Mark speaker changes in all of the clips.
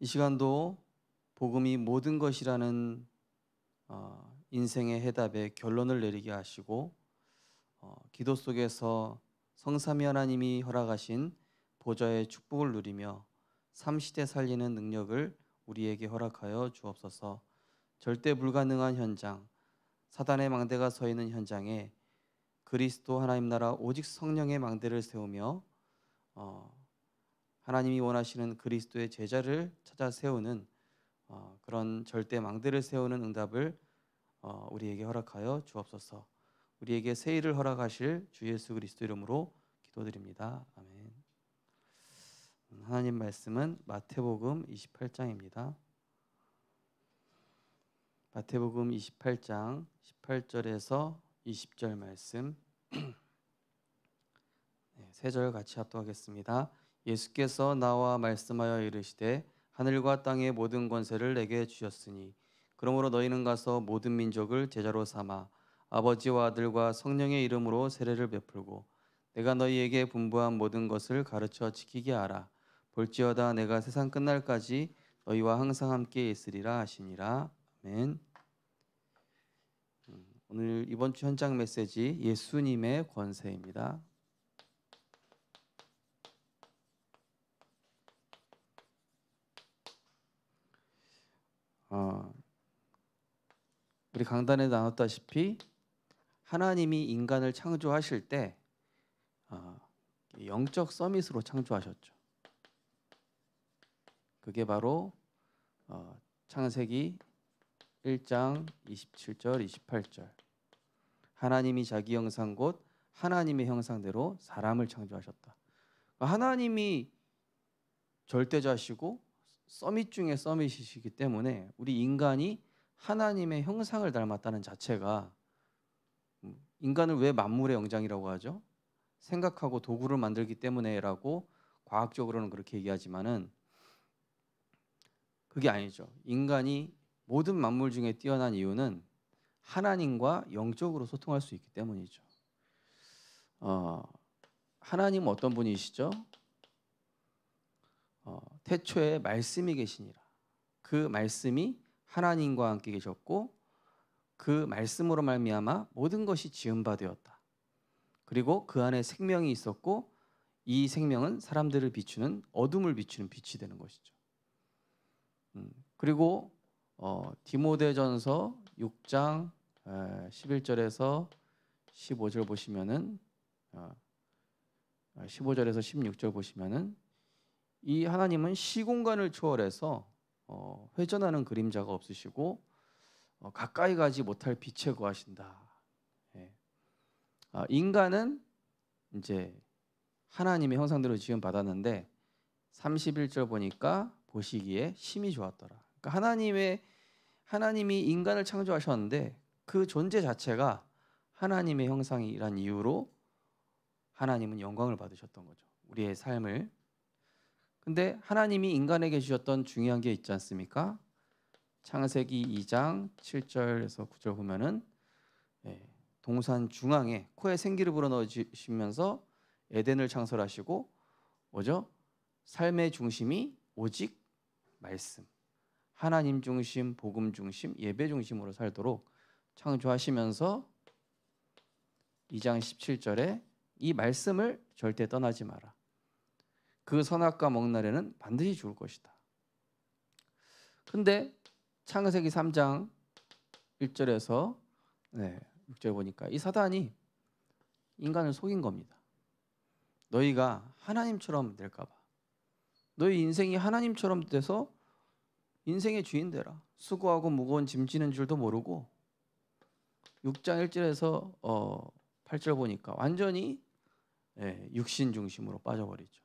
Speaker 1: 이 시간도 복음이 모든 것이라는 인생의 해답에 결론을 내리게 하시고 기도 속에서 성삼위 하나님이 허락하신 보좌의 축복을 누리며 삼시대 살리는 능력을 우리에게 허락하여 주옵소서. 절대 불가능한 현장, 사단의 망대가 서 있는 현장에 그리스도 하나님 나라 오직 성령의 망대를 세우며 하나님이 원하시는 그리스도의 제자를 찾아 세우는 그런 절대 망대를 세우는 응답을 우리에게 허락하여 주옵소서. 우리에게 새 일을 허락하실 주 예수 그리스도 이름으로 기도드립니다. 아멘. 하나님 말씀은 마태복음 28장입니다. 마태복음 28장 18절에서 20절 말씀 세 절 같이 합독하겠습니다. 예수께서 나와 말씀하여 이르시되 하늘과 땅의 모든 권세를 내게 주셨으니 그러므로 너희는 가서 모든 민족을 제자로 삼아 아버지와 아들과 성령의 이름으로 세례를 베풀고 내가 너희에게 분부한 모든 것을 가르쳐 지키게 하라. 볼지어다 내가 세상 끝날까지 너희와 항상 함께 있으리라 하시니라. 아멘. 오늘 이번 주 현장 메시지 예수님의 권세입니다. 우리 강단에 나눴다시피 하나님이 인간을 창조하실 때 영적 서밋으로 창조하셨죠. 그게 바로 창세기 1장 27절 28절 하나님이 자기 형상 곧 하나님의 형상대로 사람을 창조하셨다. 하나님이 절대자시고 서밋 중에 서밋이시기 때문에 우리 인간이 하나님의 형상을 닮았다는 자체가, 인간을 왜 만물의 영장이라고 하죠? 생각하고 도구를 만들기 때문에라고 과학적으로는 그렇게 얘기하지만은 그게 아니죠. 인간이 모든 만물 중에 뛰어난 이유는 하나님과 영적으로 소통할 수 있기 때문이죠. 하나님은 어떤 분이시죠? 태초에 말씀이 계시니라. 그 말씀이 하나님과 함께 계셨고 그 말씀으로 말미암아 모든 것이 지은 바 되었다. 그리고 그 안에 생명이 있었고 이 생명은 사람들을 비추는, 어둠을 비추는 빛이 되는 것이죠. 그리고 디모데전서 6장 11절에서 15절 보시면은 15절에서 16절 보시면은 이 하나님은 시공간을 초월해서 회전하는 그림자가 없으시고 가까이 가지 못할 빛에 거하신다. 인간은 이제 하나님의 형상대로 지음 받았는데 31절 보니까 보시기에 심히 좋았더라. 그러니까 하나님이 인간을 창조하셨는데 그 존재 자체가 하나님의 형상이란 이유로 하나님은 영광을 받으셨던 거죠. 우리의 삶을. 근데 하나님이 인간에게 주셨던 중요한 게 있지 않습니까? 창세기 2장 7절에서 9절 보면은 동산 중앙에 코에 생기를 불어넣으시면서 에덴을 창설하시고 뭐죠? 삶의 중심이 오직 말씀, 하나님 중심, 복음 중심, 예배 중심으로 살도록 창조하시면서 2장 17절에 이 말씀을 절대 떠나지 마라. 그 선악과 먹는 날에는 반드시 죽을 것이다. 근데 창세기 3장 1절에서 6절 보니까 이 사단이 인간을 속인 겁니다. 너희가 하나님처럼 될까 봐. 너희 인생이 하나님처럼 돼서 인생의 주인 되라. 수고하고 무거운 짐 지는 줄도 모르고 6장 1절에서 8절 보니까 완전히 육신 중심으로 빠져버리죠.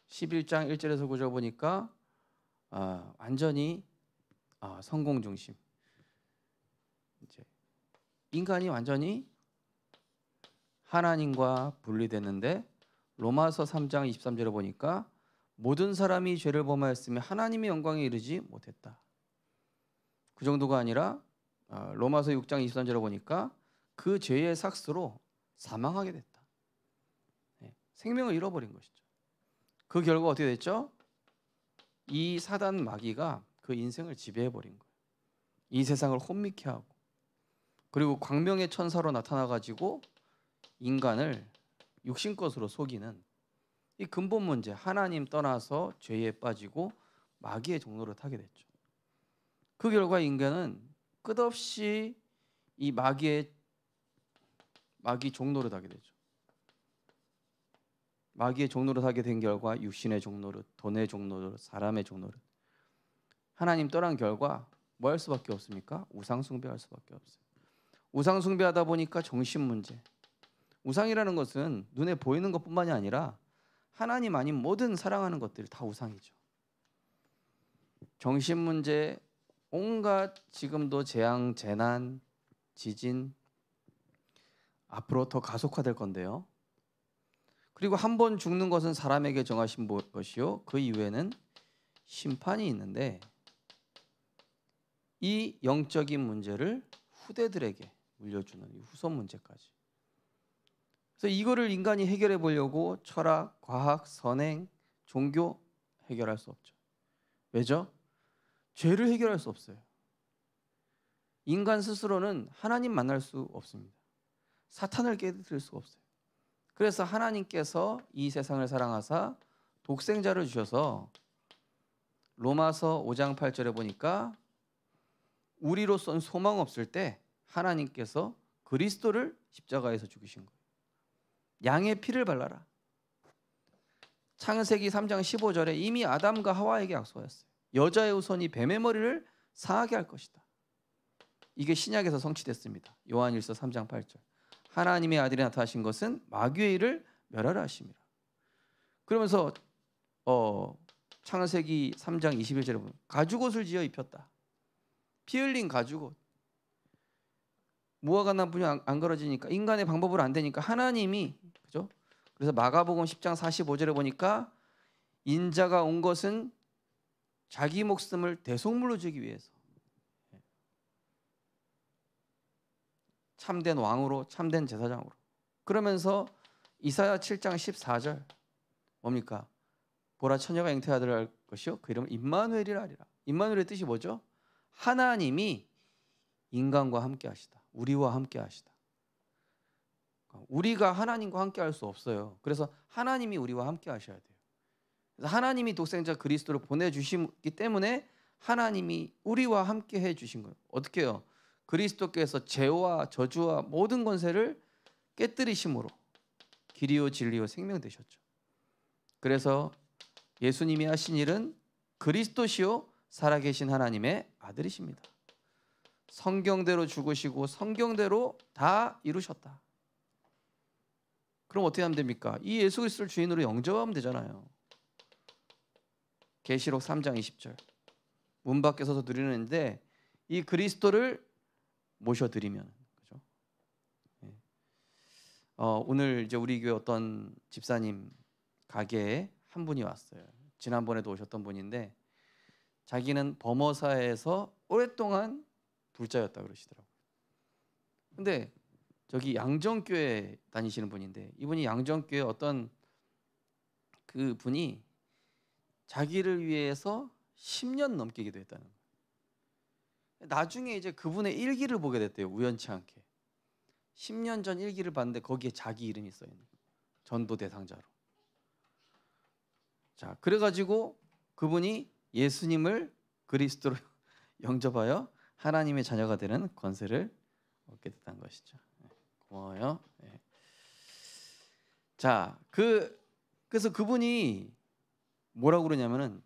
Speaker 1: 11장 1절에서 9절 보니까 완전히 성공 중심. 이제 인간이 완전히 하나님과 분리됐는데 로마서 3장 23절에 보니까 모든 사람이 죄를 범하였으며 하나님의 영광에 이르지 못했다. 그 정도가 아니라 로마서 6장 23절에 보니까 그 죄의 삭스로 사망하게 됐다. 생명을 잃어버린 것이죠. 그 결과 어떻게 됐죠? 이 사단 마귀가 그 인생을 지배해 버린 거예요. 이 세상을 혼미케 하고, 그리고 광명의 천사로 나타나 가지고 인간을 육신 것으로 속이는 이 근본 문제, 하나님 떠나서 죄에 빠지고 마귀의 종로를 타게 됐죠. 그 결과 인간은 끝없이 이 마귀 종로를 타게 되죠. 마귀의 종로를 타게 된 결과 육신의 종로를, 돈의 종로를, 사람의 종로를, 하나님 떠난 결과 뭐 할 수밖에 없습니까? 우상 숭배할 수밖에 없어요. 우상 숭배하다 보니까 정신 문제. 우상이라는 것은 눈에 보이는 것뿐만이 아니라 하나님 아닌 모든 사랑하는 것들이 다 우상이죠. 정신 문제, 온갖 지금도 재앙, 재난, 지진 앞으로 더 가속화될 건데요. 그리고 한 번 죽는 것은 사람에게 정하신 것이요, 그 이후에는 심판이 있는데 이 영적인 문제를 후대들에게 물려주는 이 후손 문제까지. 그래서 이거를 인간이 해결해 보려고 철학, 과학, 선행, 종교 해결할 수 없죠. 왜죠? 죄를 해결할 수 없어요. 인간 스스로는 하나님 만날 수 없습니다. 사탄을 깨뜨릴 수가 없어요. 그래서 하나님께서 이 세상을 사랑하사 독생자를 주셔서 로마서 5장 8절에 보니까 우리로서는 소망 없을 때 하나님께서 그리스도를 십자가에서 죽이신 거예요. 양의 피를 발라라. 창세기 3장 15절에 이미 아담과 하와에게 약속하였어요. 여자의 후손이 뱀의 머리를 상하게 할 것이다. 이게 신약에서 성취됐습니다. 요한일서 3장 8절. 하나님의 아들이 나타나신 것은 마귀의 일을 멸하라 하심이라. 그러면서 창세기 3장 21절에 보면 가죽옷을 지어 입혔다. 피 흘린 가죽옷. 무화과 나무뿐이 안 걸어지니까, 인간의 방법으로 안 되니까 하나님이, 그죠? 그래서 마가복음 10장 45절에 보니까 인자가 온 것은 자기 목숨을 대속물로 주기 위해서, 참된 왕으로, 참된 제사장으로. 그러면서 이사야 7장 14절 뭡니까? 보라, 처녀가 잉태하리라 할 것이요 그 이름은 임마누엘이라 하리라. 임마누엘의 뜻이 뭐죠? 하나님이 인간과 함께 하시다. 우리와 함께 하시다. 우리가 하나님과 함께 할 수 없어요. 그래서 하나님이 우리와 함께 하셔야 돼요. 그래서 하나님이 독생자 그리스도를 보내주시기 때문에 하나님이 우리와 함께 해주신 거예요. 어떻게 해요? 그리스도께서 죄와 저주와 모든 권세를 깨뜨리심으로 길이요 진리요 생명 되셨죠. 그래서 예수님이 하신 일은 그리스도시요 살아계신 하나님의 아들이십니다. 성경대로 죽으시고 성경대로 다 이루셨다. 그럼 어떻게 하면 됩니까? 이 예수 그리스도를 주인으로 영접하면 되잖아요. 계시록 3장 20절. 문 밖에 서서 누리는데 이 그리스도를 모셔드리면, 그죠? 네. 오늘 이제 우리 교회 어떤 집사님 가게에 한 분이 왔어요. 지난번에도 오셨던 분인데 자기는 범어사에서 오랫동안 불자였다 그러시더라고요. 근데 저기 양정교회 다니시는 분인데 이분이 양정교회 어떤 그 분이 자기를 위해서 10년 넘게 기도했다는 거예요. 나중에 이제 그분의 일기를 보게 됐대요. 우연치 않게 10년 전 일기를 봤는데 거기에 자기 이름이 써 있는 거예요. 전도 대상자로. 자, 그래가지고 그분이 예수님을 그리스도로 영접하여 하나님의 자녀가 되는 권세를 얻게 됐다는 것이죠. 고마워요. 네. 자, 그래서 그분이 뭐라고 그러냐면은,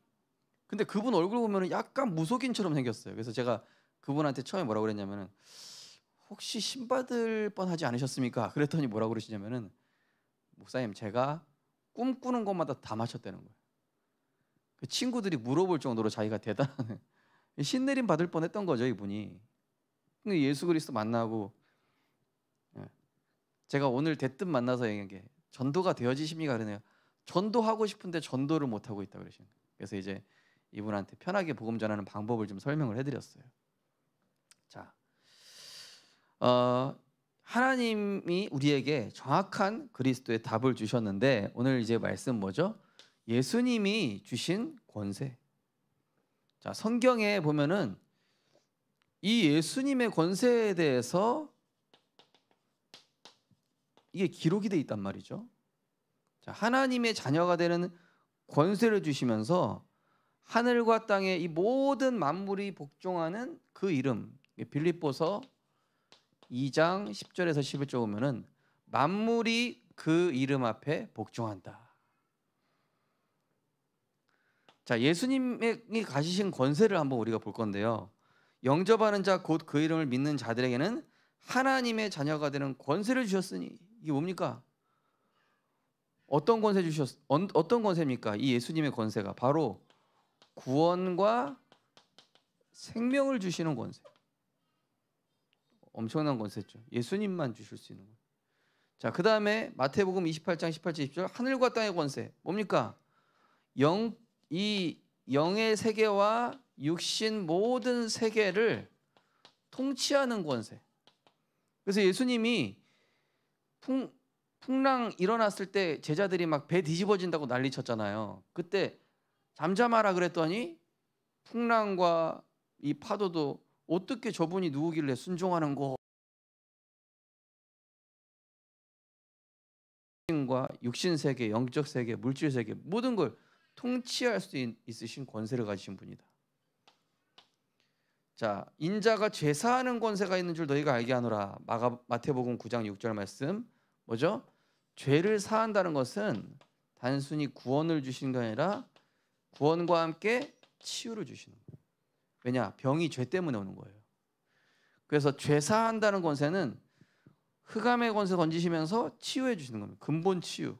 Speaker 1: 근데 그분 얼굴 보면은 약간 무속인처럼 생겼어요. 그래서 제가 그분한테 처음에 뭐라고 그랬냐면은 혹시 신 받을 뻔하지 않으셨습니까? 그랬더니 뭐라고 그러시냐면은 목사님, 제가 꿈꾸는 것마다 다 맞췄다는 거예요. 그 친구들이 물어볼 정도로 자기가 대단한 신내림 받을 뻔했던 거죠, 이분이. 근데 예수 그리스도 만나고, 제가 오늘 대뜸 만나서 얘기한 게 전도가 되어지십니까? 그러네요. 전도하고 싶은데 전도를 못 하고 있다 그러시는 거예요. 그래서 이제 이분한테 편하게 복음 전하는 방법을 좀 설명을 해드렸어요. 자, 하나님이 우리에게 정확한 그리스도의 답을 주셨는데 오늘 이제 말씀 뭐죠? 예수님이 주신 권세. 자, 성경에 보면은 이 예수님의 권세에 대해서 이게 기록이 돼 있단 말이죠. 자, 하나님의 자녀가 되는 권세를 주시면서 하늘과 땅의 이 모든 만물이 복종하는 그 이름, 빌립보서 2장 10절에서 11절 보면은 만물이 그 이름 앞에 복종한다. 자, 예수님이 가지신 권세를 한번 우리가 볼 건데요. 영접하는 자 곧 그 이름을 믿는 자들에게는 하나님의 자녀가 되는 권세를 주셨으니, 이게 뭡니까? 어떤 권세입니까? 이 예수님의 권세가 바로 구원과 생명을 주시는 권세. 엄청난 권세죠. 예수님만 주실 수 있는 권. 자, 그 다음에 마태복음 28장 18절 20절 하늘과 땅의 권세 뭡니까? 이 영의 세계와 육신 모든 세계를 통치하는 권세. 그래서 예수님이 풍랑 일어났을 때 제자들이 막 배 뒤집어진다고 난리 쳤잖아요. 그때 잠잠하라 그랬더니 풍랑과 이 파도도 어떻게 저분이 누구길래 순종하는 거? 과 육신 세계, 영적 세계, 물질 세계 모든 걸 통치할 수 있으신 권세를 가지신 분이다. 자, 인자가 죄 사하는 권세가 있는 줄 너희가 알게 하노라. 마태복음 9장 6절 말씀 뭐죠? 죄를 사한다는 것은 단순히 구원을 주시는 게 아니라 구원과 함께 치유를 주시는 거예요. 왜냐? 병이 죄 때문에 오는 거예요. 그래서 죄 사한다는 권세는 흑암의 권세 던지시면서 치유해 주시는 겁니다. 근본 치유.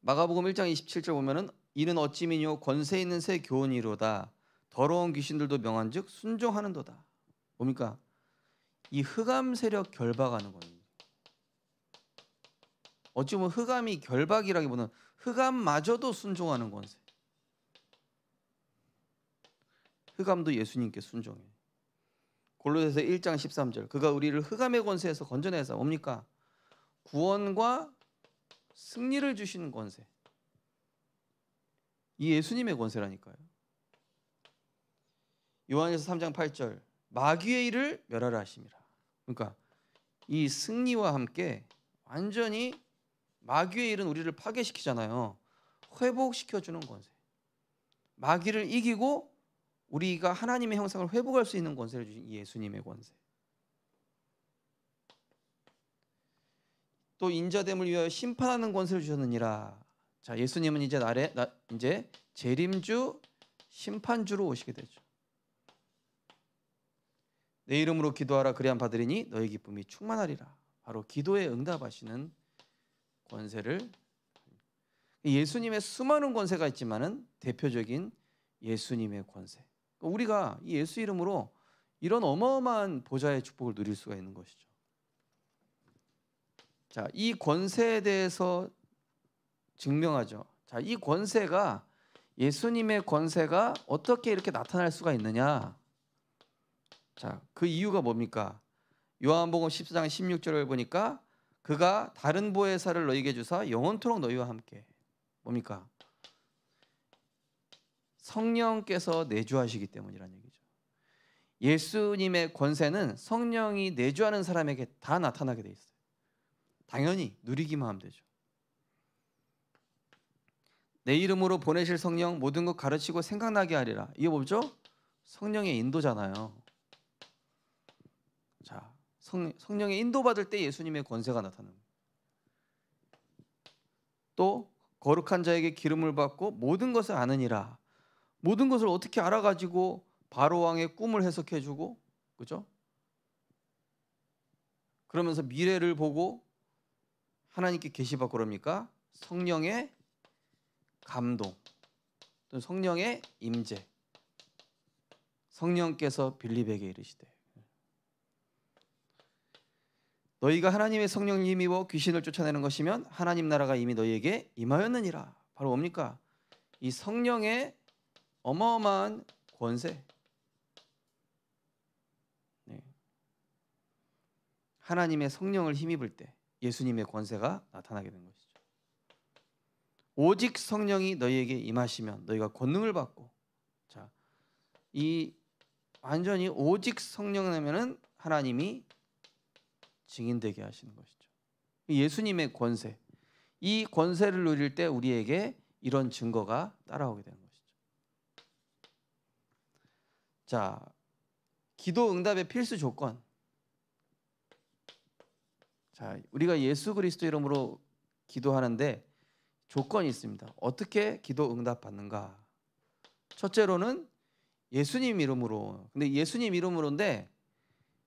Speaker 1: 마가복음 1장 27절 보면은 이는 어찌 미뇨 권세 있는 새 교훈이로다. 더러운 귀신들도 명한즉 순종하는도다. 뭡니까? 이 흑암 세력 결박하는 겁니다. 어찌 보면 흑암이 결박이라기보다는 흑암마저도 순종하는 권세. 흑암도 예수님께 순종해. 골로새서 1장 13절 그가 우리를 흑암의 권세에서 건져내서 뭡니까? 구원과 승리를 주시는 권세. 이 예수님의 권세라니까요. 요한일서 3장 8절 마귀의 일을 멸하라 하심이라. 그러니까 이 승리와 함께 완전히 마귀의 일은 우리를 파괴시키잖아요. 회복시켜주는 권세. 마귀를 이기고 우리가 하나님의 형상을 회복할 수 있는 권세를 주신 이 예수님의 권세. 또 인자됨을 위하여 심판하는 권세를 주셨느니라. 자, 예수님은 이제 재림주 심판주로 오시게 되죠. 내 이름으로 기도하라 그리함 받으리니 너희 기쁨이 충만하리라. 바로 기도에 응답하시는 권세를, 예수님의 수많은 권세가 있지만은 대표적인 예수님의 권세. 우리가 이 예수 이름으로 이런 어마어마한 보좌의 축복을 누릴 수가 있는 것이죠. 자, 이 권세에 대해서 증명하죠. 자, 이 권세가 예수님의 권세가 어떻게 이렇게 나타날 수가 있느냐? 자, 그 이유가 뭡니까? 요한복음 14장 16절을 보니까 그가 다른 보혜사를 너희에게 주사 영원토록 너희와 함께. 뭡니까? 성령께서 내주하시기 때문이라는 얘기죠. 예수님의 권세는 성령이 내주하는 사람에게 다 나타나게 돼 있어요. 당연히 누리기만 하면 되죠. 내 이름으로 보내실 성령 모든 것 가르치고 생각나게 하리라. 이게 뭐죠? 성령의 인도잖아요. 자, 성령의 인도받을 때 예수님의 권세가 나타납니다. 또 거룩한 자에게 기름을 받고 모든 것을 아느니라. 모든 것을 어떻게 알아가지고 바로 왕의 꿈을 해석해주고, 그죠? 그러면서 미래를 보고 하나님께 계시받고 그럽니까? 성령의 감동, 또 성령의 임재. 성령께서 빌립에게 이르시되 너희가 하나님의 성령을 힘입어 귀신을 쫓아내는 것이면 하나님 나라가 이미 너희에게 임하였느니라. 바로 뭡니까? 이 성령의 어마어마한 권세. 네. 하나님의 성령을 힘입을 때 예수님의 권세가 나타나게 된 것이죠. 오직 성령이 너희에게 임하시면 너희가 권능을 받고. 자, 이 완전히 오직 성령이면은 하나님이 증인되게 하시는 것이죠. 예수님의 권세, 이 권세를 누릴 때 우리에게 이런 증거가 따라오게 되는 것이죠. 자, 기도 응답의 필수 조건. 자, 우리가 예수 그리스도 이름으로 기도하는데 조건이 있습니다. 어떻게 기도 응답 받는가? 첫째로는 예수님 이름으로. 근데 예수님 이름으로인데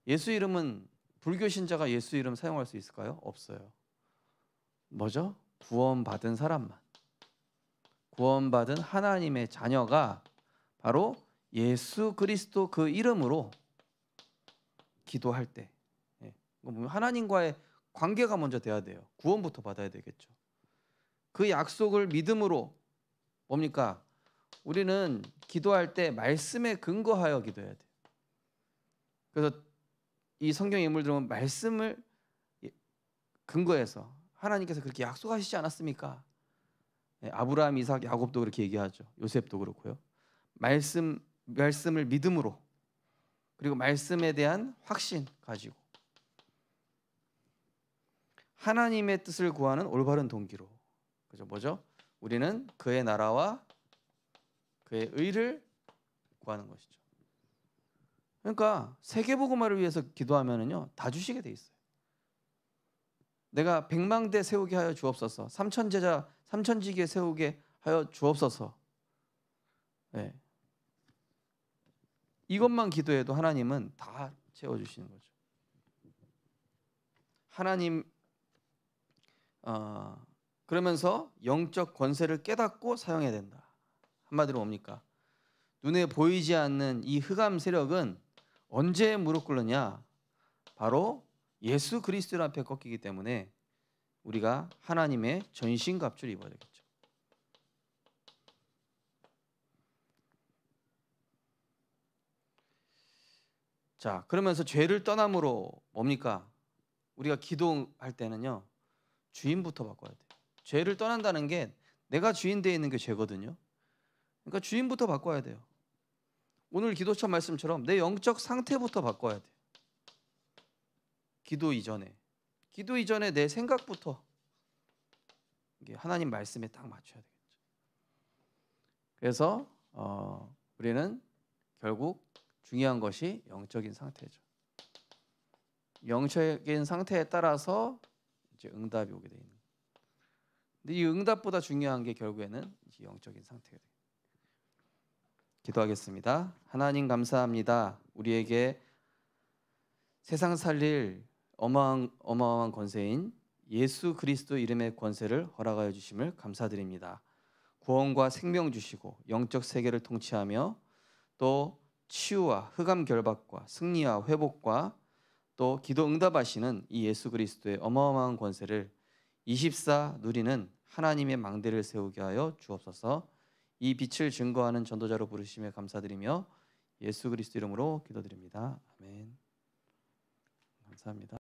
Speaker 1: 예수 이름은 불교 신자가 예수 이름 사용할 수 있을까요? 없어요. 뭐죠? 구원받은 사람만. 구원받은 하나님의 자녀가 바로 예수 그리스도 그 이름으로 기도할 때, 하나님과의 관계가 먼저 돼야 돼요. 구원부터 받아야 되겠죠. 그 약속을 믿음으로 뭡니까? 우리는 기도할 때 말씀에 근거하여 기도해야 돼요. 그래서 이 성경 인물 들으면 말씀을 근거해서 하나님께서 그렇게 약속하시지 않았습니까? 아브라함, 이삭, 야곱도 그렇게 얘기하죠. 요셉도 그렇고요. 말씀을 믿음으로, 그리고 말씀에 대한 확신 가지고 하나님의 뜻을 구하는 올바른 동기로. 그죠? 뭐죠? 우리는 그의 나라와 그의 의를 구하는 것이죠. 그러니까 세계복음화를 위해서 기도하면은요, 다 주시게 돼 있어요. 내가 백망대 세우게 하여 주옵소서. 삼천제자 삼천지게 세우게 하여 주옵소서. 네. 이것만 기도해도 하나님은 다 채워주시는 거죠. 하나님 그러면서 영적 권세를 깨닫고 사용해야 된다. 한마디로 뭡니까? 눈에 보이지 않는 이 흑암 세력은 언제 무릎 꿇느냐? 바로 예수 그리스도 앞에 꺾이기 때문에 우리가 하나님의 전신갑주를 입어야 되겠죠. 자, 그러면서 죄를 떠남으로 뭡니까? 우리가 기도할 때는요, 주인부터 바꿔야 돼요. 죄를 떠난다는 게 내가 주인 되어 있는 게 죄거든요. 그러니까 주인부터 바꿔야 돼요. 오늘 기도처 말씀처럼 내 영적 상태부터 바꿔야 돼요. 기도 이전에 내 생각부터 이게 하나님 말씀에 딱 맞춰야 되겠죠. 그래서 우리는 결국 중요한 것이 영적인 상태죠. 영적인 상태에 따라서 이제 응답이 오게 돼 있는. 근데 이 응답보다 중요한 게 결국에는 이제 영적인 상태가 돼요. 기도하겠습니다. 하나님 감사합니다. 우리에게 세상 살릴 어마어마한 권세인 예수 그리스도 이름의 권세를 허락하여 주심을 감사드립니다. 구원과 생명 주시고 영적 세계를 통치하며 또 치유와 흑암 결박과 승리와 회복과 또 기도 응답하시는 이 예수 그리스도의 어마어마한 권세를 24 누리는 하나님의 망대를 세우게 하여 주옵소서. 이 빛을 증거하는 전도자로 부르심에 감사드리며 예수 그리스도 이름으로 기도드립니다. 아멘. 감사합니다.